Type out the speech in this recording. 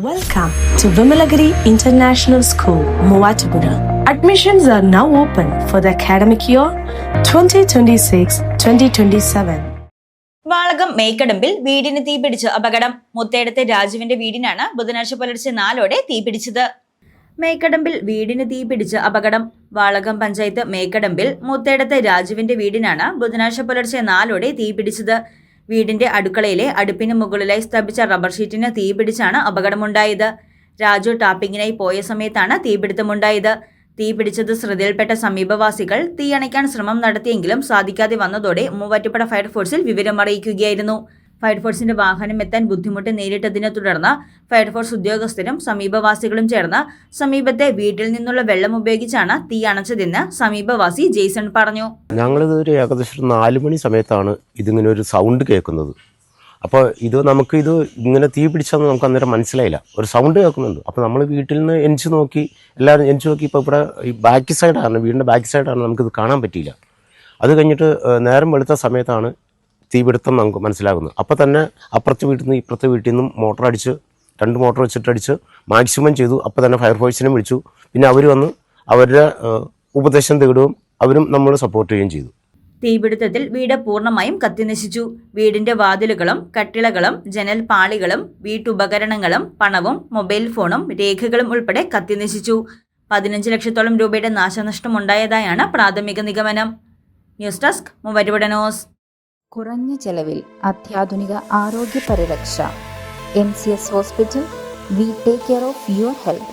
Welcome to Vimalagiri International School, Muvatupura. Admissions are now open for the academic year 2026-2027. Valakom മേക്കടമ്പിൽ വീടിന് തീപിടിച്ച് അപകടം. മുത്തേടത്തെ രാജുവിന്റെ വീടിനാണ് ബുധനാഴ്ച പുലർച്ചെ 4 തീപിടിച്ചത്. മേക്കടമ്പിൽ വീടിന് തീപിടിച്ച് അപകടം. വാളകം പഞ്ചായത്ത് മേക്കടമ്പിൽ മുത്തേടത്തെ രാജുവിന്റെ വീടിനാണ് ബുധനാഴ്ച പുലർച്ചെ 4 തീപിടിച്ചത്. വീടിന്റെ അടുക്കളയിലെ അടുപ്പിന് മുകളിലായി സ്ഥാപിച്ച റബ്ബർ ഷീറ്റിന് തീപിടിച്ചാണ് അപകടമുണ്ടായത്. രാജു ടാപ്പിങ്ങിനായി പോയ സമയത്താണ് തീപിടുത്തമുണ്ടായത്. തീപിടിച്ചത് ശ്രദ്ധയിൽപ്പെട്ട സമീപവാസികൾ തീയണയ്ക്കാൻ ശ്രമം നടത്തിയെങ്കിലും സാധിക്കാതെ വന്നതോടെ മൂവാറ്റുപുഴ ഫയർഫോഴ്സിൽ വിവരം അറിയിക്കുകയായിരുന്നു. ഫയർഫോഴ്സിന്റെ വാഹനം എത്താൻ ബുദ്ധിമുട്ട് നേരിട്ടതിനെ തുടർന്ന് ഫയർഫോഴ്സ് ഉദ്യോഗസ്ഥരും സമീപവാസികളും ചേർന്ന് സമീപത്തെ വീട്ടിൽ നിന്നുള്ള വെള്ളം ഉപയോഗിച്ചാണ് തീ അണച്ചതെന്ന് സമീപവാസി ജെയ്സൺ പറഞ്ഞു. ഞങ്ങളിതൊരു ഏകദേശം 4 മണി സമയത്താണ് ഇതിങ്ങനെ ഒരു സൗണ്ട് കേൾക്കുന്നത്. അപ്പോൾ നമുക്കിത് ഇങ്ങനെ തീ പിടിച്ചതെന്ന് നമുക്ക് അന്നേരം മനസ്സിലായില്ല. ഒരു സൗണ്ട് കേൾക്കുന്നുണ്ട്. അപ്പോൾ നമ്മൾ വീട്ടിൽ നിന്ന് എല്ലാവരും എൻച്ച് നോക്കി. ഇപ്പോൾ ഇവിടെ ഈ ബാക്ക് സൈഡാണ്, വീടിൻ്റെ ബാക്ക് സൈഡാണ്, നമുക്കിത് കാണാൻ പറ്റിയില്ല. അത് കഴിഞ്ഞിട്ട് നേരം വെളുത്ത സമയത്താണ് തീപിടുത്തം നമുക്ക് മനസ്സിലാകുന്നത്. അപ്പോൾ തന്നെ അപ്പുറത്തെ വീട്ടിൽ നിന്ന് ഇപ്പുറത്തെ വീട്ടിൽ നിന്നും മോട്ടർ അടിച്ച് 2 മോട്ടർ വെച്ചിട്ടടിച്ച് മാക്സിമം ചെയ്തു. അപ്പോൾ തന്നെ ഫയർഫോഴ്സിനെ വിളിച്ചു. പിന്നെ അവർ വന്ന് അവരുടെ ഉപദേശം തേടുകയും അവരും നമ്മൾ സപ്പോർട്ട് ചെയ്യുകയും ചെയ്തു. തീപിടുത്തത്തിൽ വീട് പൂർണ്ണമായും കത്തിനശിച്ചു. വീടിന്റെ വാതിലുകളും കട്ടിളകളും ജനൽ പാളികളും വീട്ടുപകരണങ്ങളും പണവും മൊബൈൽ ഫോണും രേഖകളും ഉൾപ്പെടെ കത്തിനശിച്ചു. 15 ലക്ഷത്തോളം രൂപയുടെ നാശനഷ്ടമുണ്ടായതായാണ് പ്രാഥമിക നിഗമനം. News desk Muvattupuzha news. കുറഞ്ഞ ചെലവിൽ അത്യാധുനിക ആരോഗ്യ പരിരക്ഷ. MCS hospital. We take care of your health.